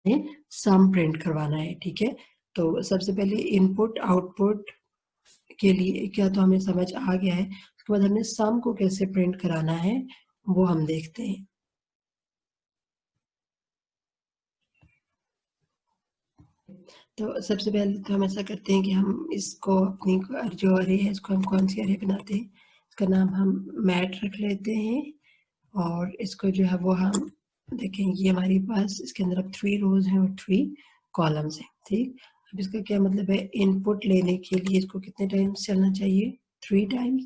सम print करवाना है, ठीक है। तो सबसे पहले इनपुट आउटपुट के लिए क्या तो हमें समझ आ गया है, उसके बाद हमें सम को कैसे प्रिंट कराना है वो हम देखते हैं। तो सबसे पहले तो हम ऐसा करते हैं कि हम इसको अपनी जो अरे है इसको हम कौन सी अरे बनाते हैं, इसका नाम हम मैट रख लेते हैं और इसको जो है वो हम देखें, ये हमारे पास इसके अंदर अब 3 रोज हैं और 3 कॉलम्स हैं, ठीक। अब इसका क्या मतलब है, इनपुट लेने के लिए इसको कितने टाइम्स चलना चाहिए, 3 टाइम्स,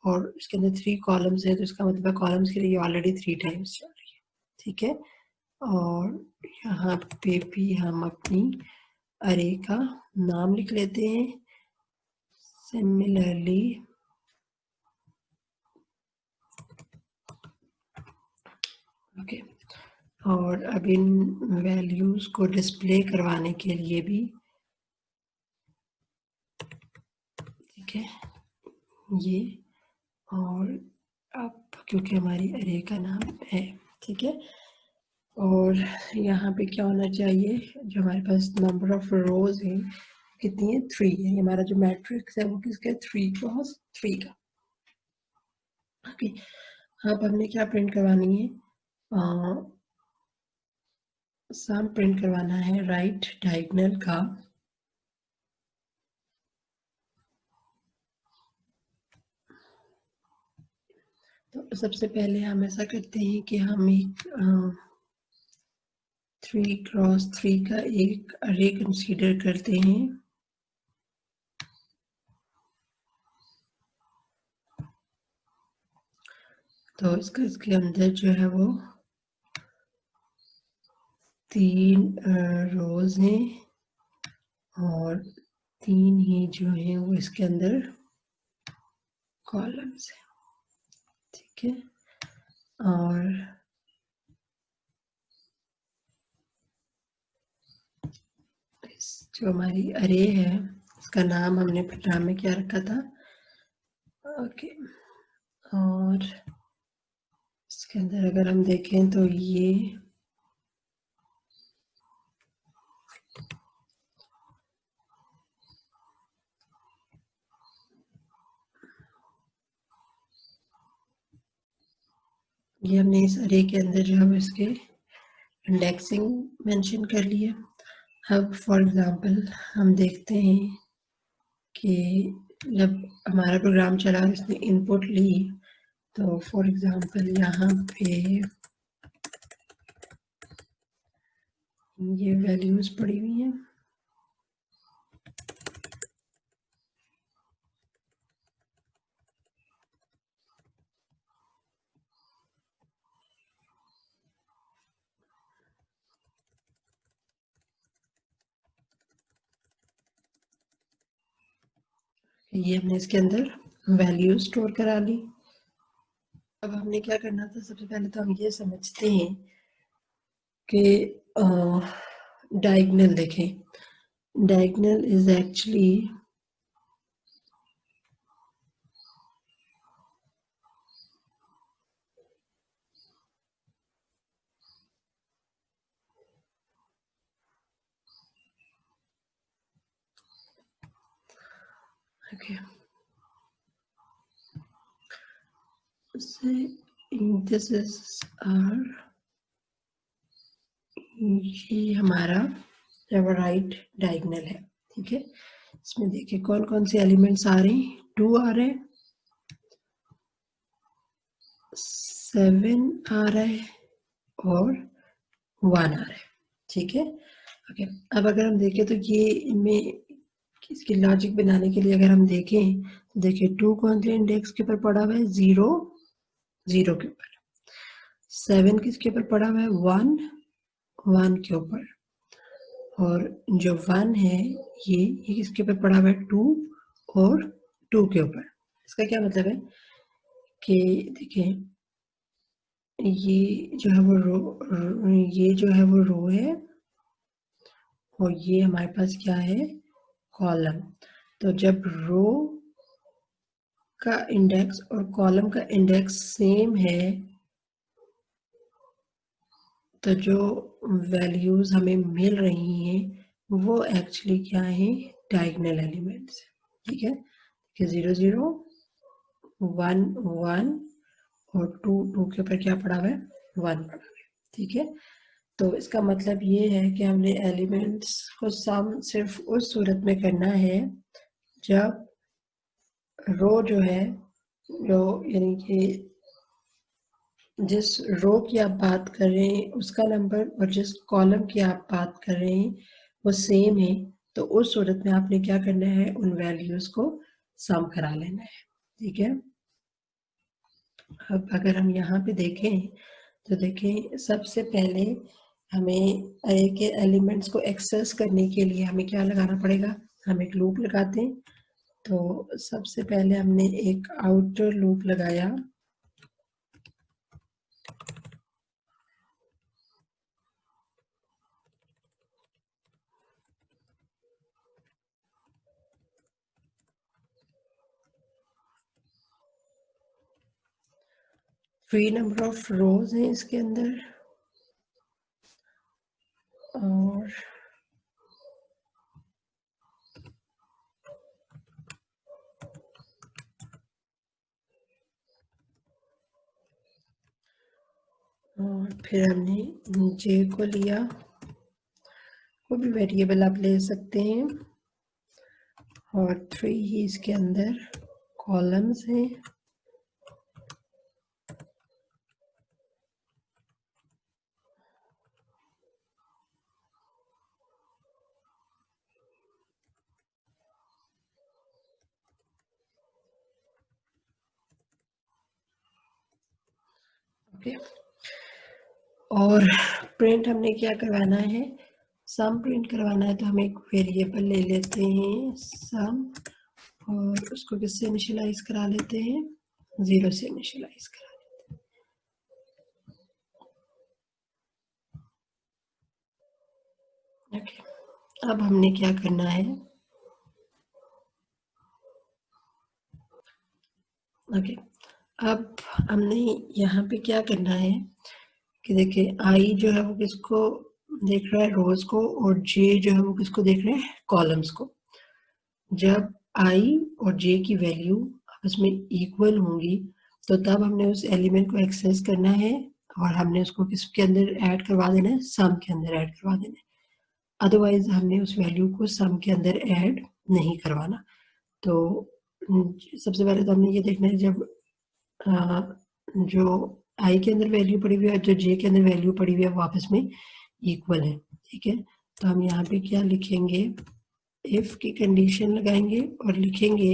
और इसके अंदर 3 कॉलम्स है तो इसका मतलब है कॉलम्स के लिए ऑलरेडी 3 टाइम्स चल रही है, ठीक है। और यहाँ पे भी हम अपनी अरे का नाम लिख लेते हैं, सिमिलरली ओके। और अब इन वैल्यूज को डिस्प्ले करवाने के लिए भी, ठीक है, ये, और अब क्योंकि हमारी अरे का नाम है, ठीक है। और यहाँ पे क्या होना चाहिए, जो हमारे पास नंबर ऑफ रोज है कितनी है, 3 है, हमारा जो मैट्रिक्स है वो किसका है, 3 क्रॉस 3 का, ओके। अब हमने क्या प्रिंट करवानी है, सम प्रिंट करवाना है राइट डायगोनल का, तो सबसे पहले हम ऐसा करते हैं कि हम एक 3 क्रॉस 3 का एक अरे कंसीडर करते हैं, तो इसके अंदर जो है वो 3 रोज हैं और 3 ही जो हैं वो इसके अंदर कॉलम्स हैं, ठीक है। और जो हमारी अरे है इसका नाम हमने प्रोग्राम में क्या रखा था, ओके। और इसके अंदर अगर हम देखें तो ये हमने इस अरे के अंदर जो है इसके इंडेक्सिंग मेंशन कर लिया। अब फॉर एग्जांपल हम देखते हैं कि जब हमारा प्रोग्राम चला और इसने इनपुट ली, तो फॉर एग्जांपल यहाँ पे ये वैल्यूज पड़ी हुई हैं, ये हमने इसके अंदर वैल्यू स्टोर करा ली। अब हमने क्या करना था, सबसे पहले तो हम ये समझते हैं कि डायगोनल देखें, diagonal is actually okay. This is our, ये हमारा राइट डायगोनल है, ठीक है। इसमें देखिए कौन कौन से एलिमेंट्स आ रहे हैं, 2 आ रहे हैं, 7 आ रहा है और 1 आ रहा है, ठीक है, ओके। अब अगर हम देखें तो ये इनमें इसकी लॉजिक बनाने के लिए अगर हम देखें तो देखिए 2 कौन से इंडेक्स के ऊपर पड़ा हुआ है, 0 0 के ऊपर, 7 किसके ऊपर पड़ा हुआ है, 1 1 के ऊपर, और जो 1 है ये किसके ऊपर पड़ा हुआ है, 2 और 2 के ऊपर। इसका क्या मतलब है कि देखिए ये जो है वो ये जो है वो रो है और ये हमारे पास क्या है, कॉलम। तो जब रो का इंडेक्स और कॉलम का इंडेक्स सेम है तो जो वैल्यूज हमें मिल रही हैं वो एक्चुअली क्या है, डायगोनल एलिमेंट्स, ठीक है। कि 0 0 1 1 और 2 2 के ऊपर क्या पड़ा हुआ है, 1 पड़ा हुआ है, ठीक है। तो इसका मतलब ये है कि हमने एलिमेंट्स को सम सिर्फ उस सूरत में करना है जब रो जो है, जो यानी कि जिस रो की आप बात कर रहे हैं उसका नंबर और जिस कॉलम की आप बात कर रहे हैं वो सेम है, तो उस सूरत में आपने क्या करना है, उन वैल्यूज को सम करा लेना है, ठीक है। अब अगर हम यहाँ पे देखें तो देखें, सबसे पहले हमें अरे के एलिमेंट्स को एक्सेस करने के लिए हमें क्या लगाना पड़ेगा, हम एक लूप लगाते हैं। तो सबसे पहले हमने एक आउटर लूप लगाया, फ्री नंबर ऑफ रोज हैं इसके अंदर, और फिर हमने जे को लिया, वो भी वेरिएबल आप ले सकते हैं, और 3 ही इसके अंदर कॉलम्स हैं। ओके, और प्रिंट हमने क्या करवाना है, सम प्रिंट करवाना है, तो हम एक वेरिएबल ले लेते हैं सम, और उसको किससे इनिशियलाइज करा लेते हैं, 0 से इनिशियलाइज करा लेते हैं। ओके, अब हमने क्या करना है, ओके, अब हमने यहाँ पे क्या करना है कि देखिए आई जो है वो किसको देख रहा है, रोज को, और जे जो है वो किसको देख रहे हैं, कॉलम्स को। जब आई और जे की वैल्यू आपस में इक्वल होंगी तो तब हमने उस एलिमेंट को एक्सेस करना है, और हमने उसको किसके अंदर ऐड करवा देना है, सम के अंदर ऐड करवा देना है। अदरवाइज हमने उस वैल्यू को सम के अंदर ऐड नहीं करवाना। तो सबसे पहले तो हमने ये देखना है, जब जो आई के अंदर वैल्यू पड़ी हुई है, जो जे के अंदर वैल्यू पड़ी हुई है, वो आपस में इक्वल है, ठीक है। तो हम यहाँ पे क्या लिखेंगे, इफ की कंडीशन लगाएंगे और लिखेंगे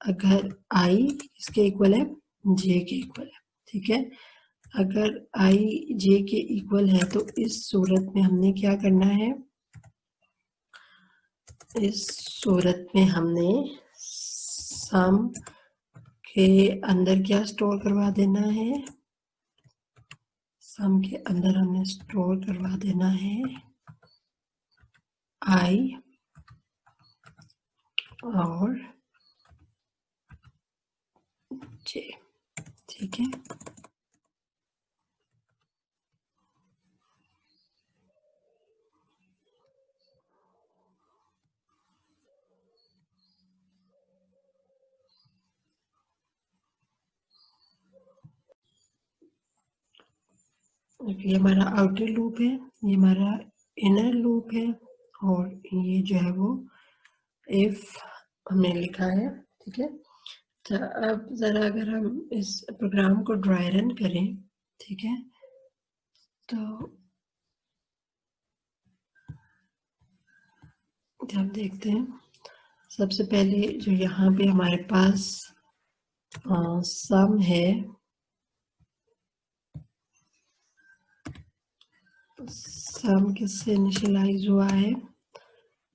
अगर आई इसके इक्वल है, जे के इक्वल है, ठीक है। अगर आई जे के इक्वल है तो इस सूरत में हमने क्या करना है, इस सूरत में हमने सम के अंदर क्या स्टोर करवा देना है, सम के अंदर हमने स्टोर करवा देना है आई और जे, ठीक है। ये हमारा आउटर लूप है, ये हमारा इनर लूप है, और ये जो है वो इफ हमने लिखा है, ठीक है। तो अब जरा अगर हम इस प्रोग्राम को ड्राई रन करें, ठीक है, तो हम देखते हैं सबसे पहले जो यहाँ पे हमारे पास सम है, सम किससे इनिशियलाइज हुआ है,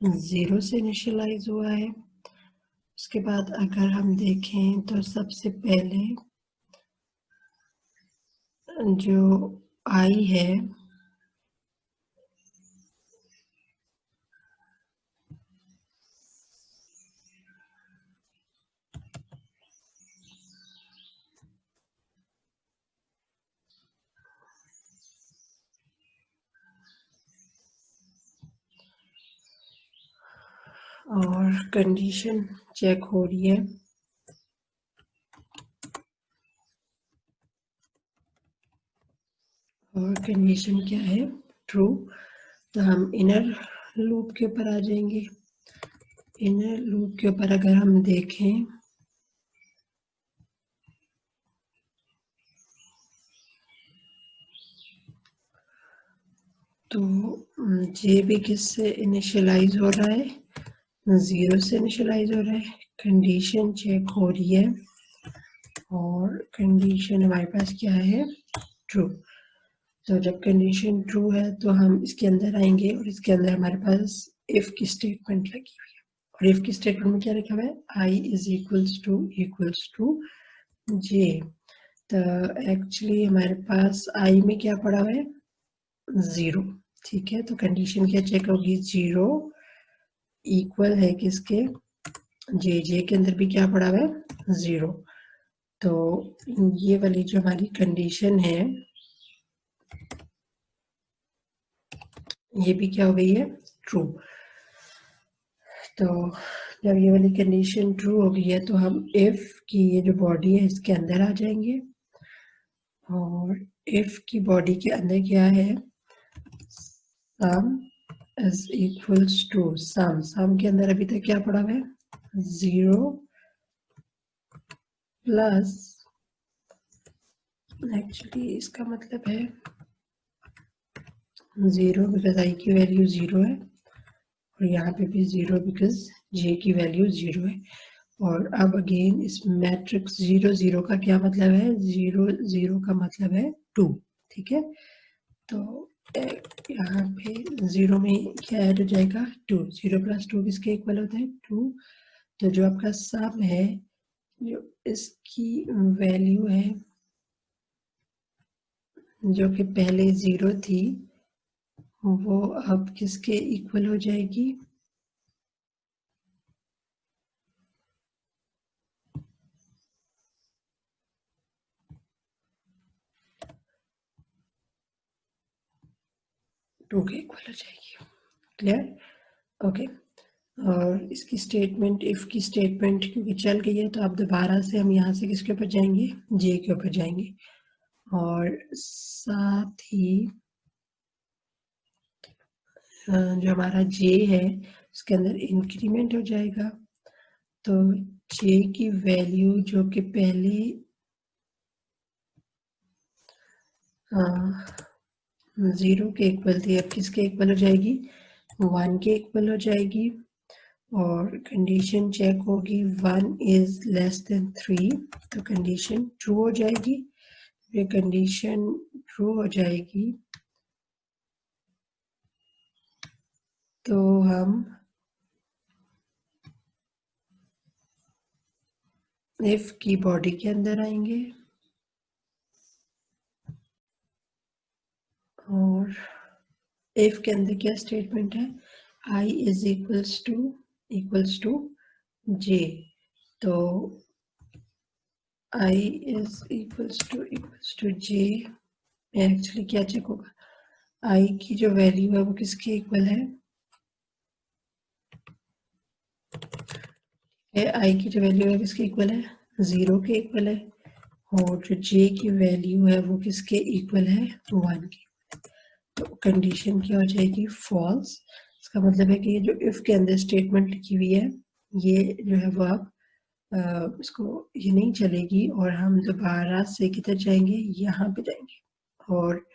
0 से इनिशियलाइज हुआ है। उसके बाद अगर हम देखें तो सबसे पहले जो आई है और कंडीशन चेक हो रही है। और कंडीशन क्या है? ट्रू। तो हम इनर लूप के ऊपर आ जाएंगे। इनर लूप के ऊपर अगर हम देखें तो जे भी किससे इनिशियलाइज हो रहा है? 0 से इनिशियलाइज हो रहा है। कंडीशन चेक हो रही है और कंडीशन हमारे पास क्या है? ट्रू। तो जब कंडीशन ट्रू है तो हम इसके अंदर आएंगे और इसके अंदर हमारे पास इफ की स्टेटमेंट लगी हुई है। और इफ की स्टेटमेंट में क्या लिखा हुआ है? आई इज इक्वल्स टू जे। तो एक्चुअली हमारे पास आई में क्या पड़ा हुआ है? 0। ठीक है, तो कंडीशन क्या चेक होगी? 0 इक्वल है किसके? जे के अंदर भी क्या पड़ा हुआ है? 0। तो ये वाली जो हमारी कंडीशन है ये भी क्या हो गई है? ट्रू। तो जब ये वाली कंडीशन ट्रू हो गई है तो हम इफ की ये जो बॉडी है इसके अंदर आ जाएंगे। और इफ की बॉडी के अंदर क्या है? सम इज इक्वल्स टू सम के अंदर अभी तक क्या पड़ा हुआ है? 0 प्लस, एक्चुअली इसका मतलब है 0 बिकॉज आई की वैल्यू 0 है और यहाँ पे भी 0 बिकॉज जे की वैल्यू 0 है। और अब अगेन इस मैट्रिक्स 0 0 का क्या मतलब है? 0 0 का मतलब है 2। ठीक है, तो यहाँ पे 0 में क्या ऐड हो जाएगा? 2। 0 प्लस 2 किसके इक्वल होता है? 2। तो जो आपका सम है जो इसकी वैल्यू है जो कि पहले 0 थी वो अब किसके इक्वल हो जाएगी? टू के इक्वल हो जाएगी। क्लियर? ओके। और इसकी स्टेटमेंट इफ की स्टेटमेंट क्योंकि चल गई है तो अब दोबारा से हम यहाँ से किसके ऊपर जाएंगे? जे के ऊपर जाएंगे। और साथ ही जो हमारा जे है उसके अंदर इंक्रीमेंट हो जाएगा। तो जे की वैल्यू जो कि पहले 0 के इक्वल थी अब किसके इक्वल हो जाएगी? 1 के इक्वल हो जाएगी। और कंडीशन चेक होगी 1 इज लेस देन 3। तो कंडीशन ट्रू हो जाएगी। ये कंडीशन ट्रू हो जाएगी तो हम इफ की बॉडी के अंदर आएंगे और इफ के अंदर क्या स्टेटमेंट है? आई इज इक्वल्स टू जे। तो आई इज इक्वल्स टू जे में एक्चुअली क्या चेक होगा? आई की जो वैल्यू है वो किसके इक्वल है? आई की जो वैल्यू है किसके इक्वल है? 0 के इक्वल है। और जो जे की वैल्यू है वो किसके इक्वल है? 1 के। तो कंडीशन क्या हो जाएगी? फॉल्स। इसका मतलब है कि ये जो इफ के अंदर स्टेटमेंट लिखी हुई है ये जो है वो अब इसको ये नहीं चलेगी और हम दोबारा से किधर जाएंगे? यहाँ पे जाएंगे। और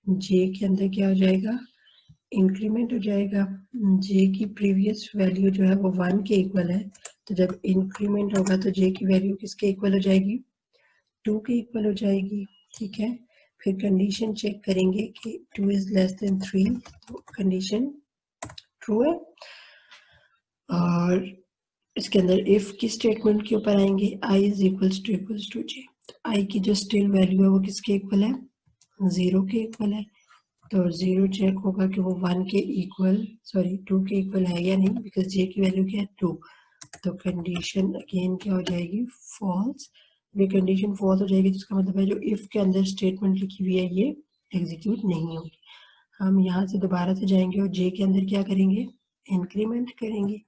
जे के अंदर क्या हो जाएगा? इंक्रीमेंट हो जाएगा। जे की प्रीवियस वैल्यू जो है वो 1 के इक्वल है। तो जब इंक्रीमेंट होगा तो जे की वैल्यू किसके इक्वल हो जाएगी? 2 के इक्वल हो जाएगी। ठीक है, फिर कंडीशन चेक करेंगे कि 2 इज लेस देन 3। तो कंडीशन ट्रू है। और इसके अंदर इफ की स्टेटमेंट के ऊपर आएंगे आई इज इक्वल्स टू जे। आई की जो स्टिल वैल्यू है वो किसके इक्वल है? 0 के इक्वल है। तो 0 चेक होगा कि वो 1 के इक्वल 2 के इक्वल है या नहीं बिकॉज जे की वैल्यू क्या है? 2। तो कंडीशन अगेन क्या हो जाएगी? फॉल्स। ये कंडीशन फॉल्स हो जाएगी जिसका मतलब है जो इफ के अंदर स्टेटमेंट लिखी हुई है ये एग्जीक्यूट नहीं होगी। हम यहाँ से दोबारा से जाएंगे और जे के अंदर क्या करेंगे? इंक्रीमेंट करेंगे।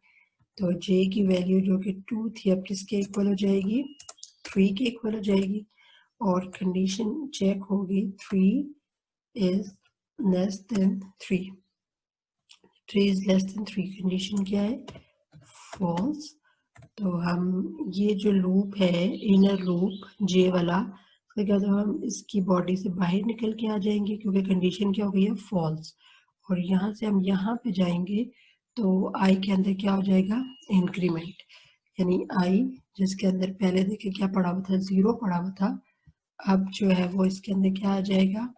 तो j की वैल्यू जो कि 2 थी अब किसके इक्वल हो जाएगी, 3 के इक्वल हो जाएगी, और कंडीशन चेक होगी 3 is less than 3, 3 is less than 3, condition क्या है, फॉल्स। तो हम ये जो लूप है इनर लूप जे वाला, तो क्या होता है, हम इसकी बॉडी से बाहर निकल के आ जाएंगे क्योंकि कंडीशन क्या हो गई है, फॉल्स। और यहाँ से हम यहाँ पे जाएंगे तो आई के अंदर क्या हो जाएगा, इंक्रीमेंट, यानी आई जिसके अंदर पहले देखिए क्या पड़ा हुआ था, 0 पड़ा हुआ था, अब जो है वो इसके अंदर क्या आ जाएगा,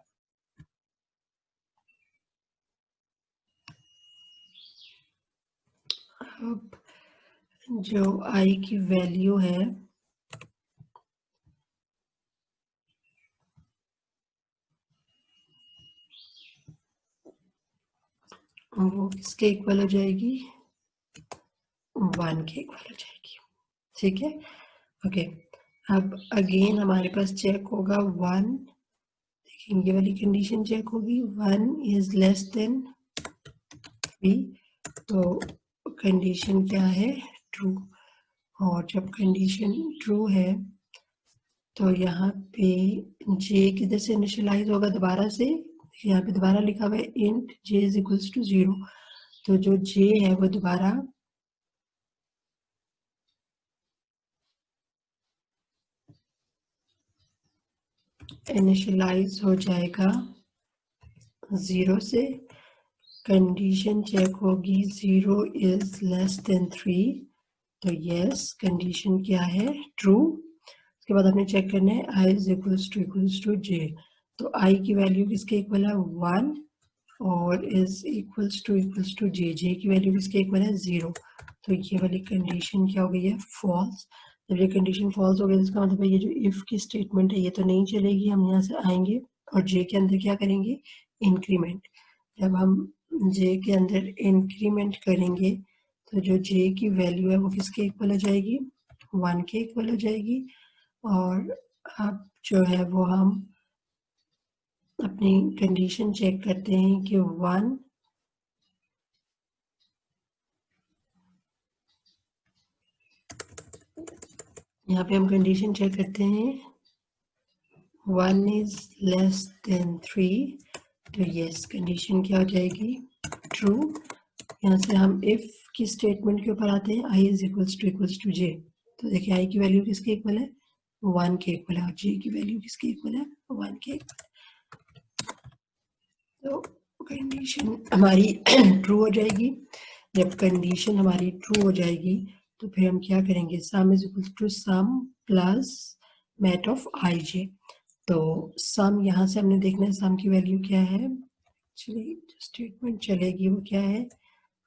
अब जो आई की वैल्यू है वो किसके इक्वल हो जाएगी, 1 के इक्वल हो जाएगी, ठीक है। ओके, अब अगेन हमारे पास चेक होगा 1, देखिए ये वाली कंडीशन चेक होगी, 1 इज लेस देन 3, तो कंडीशन क्या है, ट्रू। और जब कंडीशन ट्रू है तो यहाँ पे j किधर से इनिशियलाइज होगा, दोबारा से, यहाँ पे दोबारा लिखा हुआ है int j is equals to 0, तो जो j है वो दोबारा इनिशियलाइज हो जाएगा 0 से, कंडीशन चेक होगी 0 इज लेस देन 3, तो यस कंडीशन क्या है, ट्रू। उसके बाद हमने चेक करना है i is equals to j, तो i की वैल्यू किसके इक्वल है, 1, और इज इक्वल्स टू j की वैल्यू किसके इक्वल है, 0, तो ये वाली कंडीशन क्या हो गई है, फॉल्स। जब ये कंडीशन फॉल्स हो गई इसका मतलब है ये जो इफ की स्टेटमेंट है ये तो नहीं चलेगी, हम यहाँ से आएंगे और j के अंदर क्या करेंगे, इंक्रीमेंट। जब हम j के अंदर इंक्रीमेंट करेंगे तो जो j की वैल्यू है वो किसके इक्वल हो जाएगी, 1 के इक्वल हो जाएगी, और अब जो है वो हम अपनी कंडीशन चेक करते हैं कि 1, यहाँ पे हम कंडीशन चेक करते हैं 1 इज लेस देन 3, तो यस कंडीशन क्या हो जाएगी, ट्रू। यहाँ से हम इफ की स्टेटमेंट के ऊपर आते हैं, i is equals to j, तो देखिए i की वैल्यू किसके इक्वल है, 1 के इक्वल है, और j की वैल्यू किसके इक्वल है, 1 के इक्वल। तो कंडीशन हमारी ट्रू हो जाएगी। जब कंडीशन हमारी ट्रू हो जाएगी तो फिर हम क्या करेंगे, sum is equal to sum plus mat of I J. तो सम यहाँ से हमने देखना है सम की वैल्यू क्या है, एक्चुअली स्टेटमेंट चलेगी वो क्या है,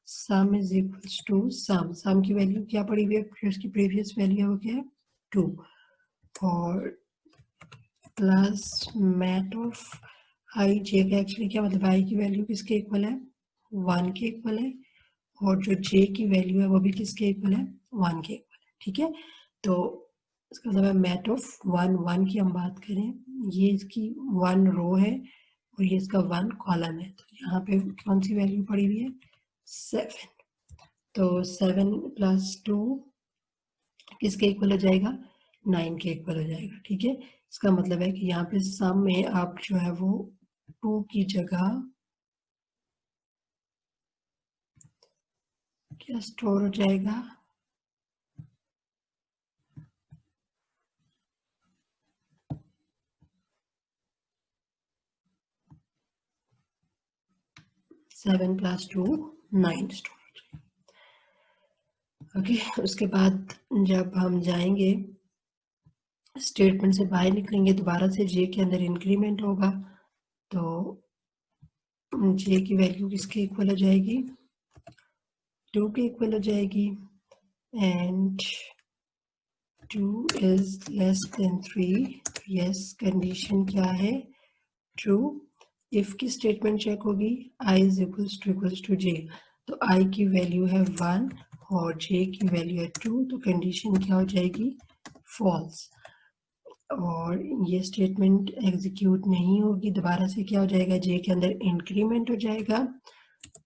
सम इज इक्वल्स टू सम, सम की वैल्यू क्या पड़ी हुई है, फिर उसकी प्रीवियस वैल्यू है वो क्या है, 2, और प्लस मैट ऑफ आई जे का एक्चुअली क्या मतलब, आई की वैल्यू किसके इक्वल है, 1 के इक्वल है, और जो j की वैल्यू है वो भी किसके इक्वल है, 1 के इक्वल है, ठीक है। तो इसका मतलब है मैट ऑफ 1 की हम बात करें, ये इसकी 1 रो है और ये इसका 1 कॉलम है, तो यहाँ पे कौन सी वैल्यू पड़ी हुई है, 7, तो 7 प्लस 2 किसके इक्वल हो जाएगा, 9 के इक्वल हो जाएगा, ठीक है। इसका मतलब है कि यहाँ पे सम में आप जो है वो 2 की जगह क्या स्टोर हो जाएगा, 7 प्लस 2 9 स्टोर। ओके, उसके बाद जब हम जाएंगे स्टेटमेंट से बाहर निकलेंगे दोबारा से जे के अंदर इंक्रीमेंट होगा, तो जे की वैल्यू किसके इक्वल हो जाएगी, 2 के इक्वल हो जाएगी, and 2 is less than 3, yes condition क्या है, ट्रू। इफ की स्टेटमेंट चेक होगी, i is equals to j, तो i की वैल्यू है 1 और j की वैल्यू है 2, तो कंडीशन क्या हो जाएगी, फॉल्स, और ये स्टेटमेंट एग्जीक्यूट नहीं होगी, दोबारा से क्या हो जाएगा, j के अंदर इंक्रीमेंट हो जाएगा,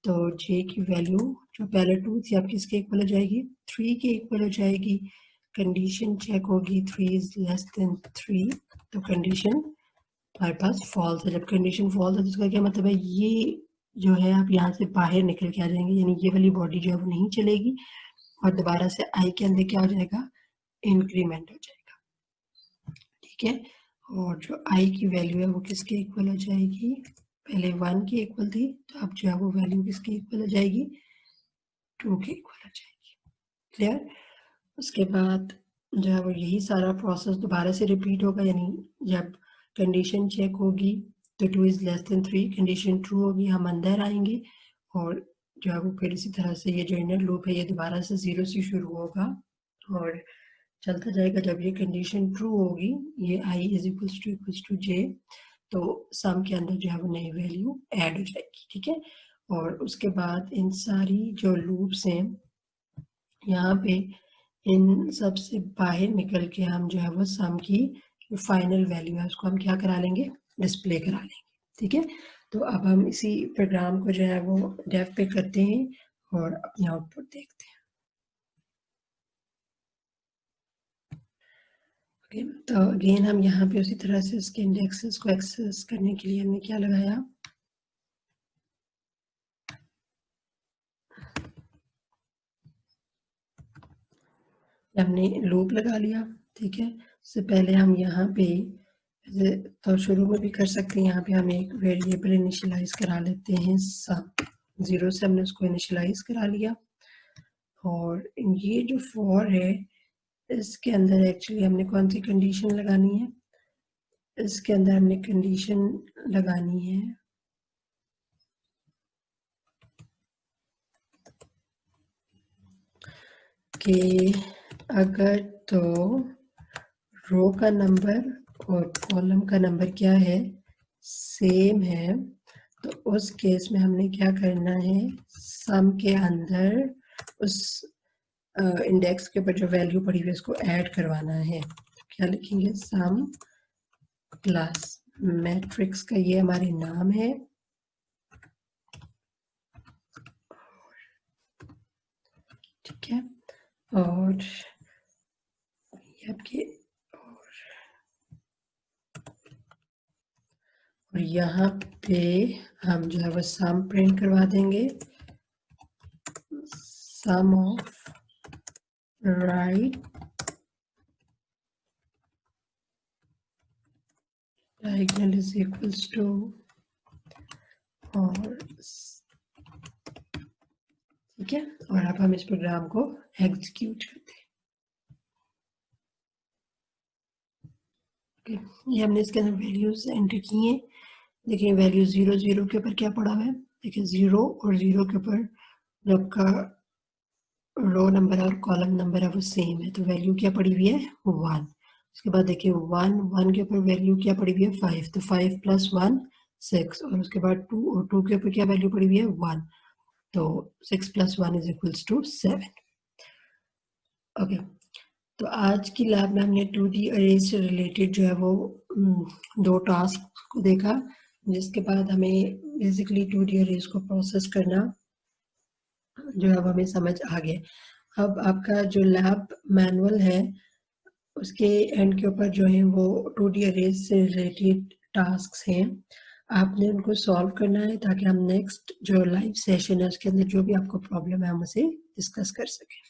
तो j की वैल्यू जो पहले 2 थी अब किसके इक्वल हो जाएगी, 3 के इक्वल हो जाएगी। कंडीशन चेक होगी 3 इज लेस देन 3, तो कंडीशन हमारे पास फॉल्स है। जब कंडीशन फॉल्स है तो इसका क्या मतलब है, ये जो है आप यहाँ से बाहर निकल के आ जाएंगे, यानी ये वाली बॉडी जो है वो नहीं चलेगी और दोबारा से i के अंदर क्या हो जाएगा, इंक्रीमेंट हो जाएगा, ठीक है। और जो i की वैल्यू है वो किसके इक्वल हो जाएगी, पहले 1 के इक्वल थी तो अब जो है वो वैल्यू किसके इक्वल हो जाएगी, 2 के इक्वल हो जाएगी। क्लियर। उसके बाद जो है वो यही सारा प्रोसेस दोबारा से रिपीट होगा, यानी जब कंडीशन चेक होगी तो 2 is less than 3, condition true होगी हम अंदर आएंगे और जो है वो फिर इसी तरह से ये जो इनर लूप है ये दोबारा से 0 से शुरू होगा और चलता जाएगा। जब ये कंडीशन ट्रू होगी, ये i is equals to j, तो सम के अंदर जो है वो नई वैल्यू ऐड हो जाएगी, ठीक है। और उसके बाद इन सारी जो लूप्स हैं यहाँ पे इन सब से बाहर निकल के हम जो है वो सम की जो फाइनल वैल्यू है उसको हम क्या करा लेंगे, डिस्प्ले करा लेंगे, ठीक है। तो अब हम इसी प्रोग्राम को जो है वो डेव पे करते हैं और अपनी आउटपुट देखते हैं। ओके, तो अगेन हम यहाँ पे उसी तरह से इसके इंडेक्सेस को एक्सेस करने के लिए हमने क्या लगाया, हमने लूप लगा लिया, ठीक है। इससे पहले हम यहाँ पे तो शुरू में भी कर सकते हैं, यहाँ पे हम एक वेरिएबल इनिशियलाइज करा लेते हैं सम, 0 से हमने उसको इनिशियलाइज करा लिया। और ये जो फॉर है इसके अंदर एक्चुअली हमने कौन सी कंडीशन लगानी है, इसके अंदर हमने कंडीशन लगानी है कि अगर तो रो का नंबर और कॉलम का नंबर क्या है, सेम है, तो उस केस में हमने क्या करना है, सम के अंदर उस इंडेक्स के ऊपर जो वैल्यू पड़ी हुई है उसको ऐड करवाना है। तो क्या लिखेंगे, सम प्लस मैट्रिक्स का ये हमारे नाम है, ठीक है। और ये आपके और यहाँ पे हम जो है वो सम प्रिंट करवा देंगे, sum of right diagonal is equals to, और ठीक है। और अब हम इस प्रोग्राम को एग्जीक्यूट करते हैं। ये हमने इसके अंदर वैल्यूज एंटर की हैं। देखिए वैल्यू 0 0 के ऊपर क्या पड़ा हुआ है, देखिए 0 और 0 के ऊपर जो आपका रो नंबर और कॉलम नंबर है वो सेम है, तो वैल्यू क्या पड़ी हुई है, 1। उसके बाद देखिए 1 1 के ऊपर वैल्यू क्या पड़ी हुई है, 5, तो 5 + 1 6, और उसके बाद 2 और 2 के ऊपर क्या वैल्यू पड़ी हुई है, 1, तो 6 + 1 इज इक्वल्स टू 7। ओके, तो आज की लैब में हमने 2D अरेज से रिलेटेड जो है वो 2 टास्क को देखा, जिसके बाद हमें बेसिकली 2D अरेज को प्रोसेस करना जो है वो हमें समझ आ गया। अब आपका जो लैब मैनुअल है उसके एंड के ऊपर जो है वो 2D अरेज से रिलेटेड टास्क हैं, आपने उनको सॉल्व करना है ताकि हम नेक्स्ट जो लाइव सेशन है उसके अंदर जो भी आपको प्रॉब्लम है हम उसे डिस्कस कर सकें।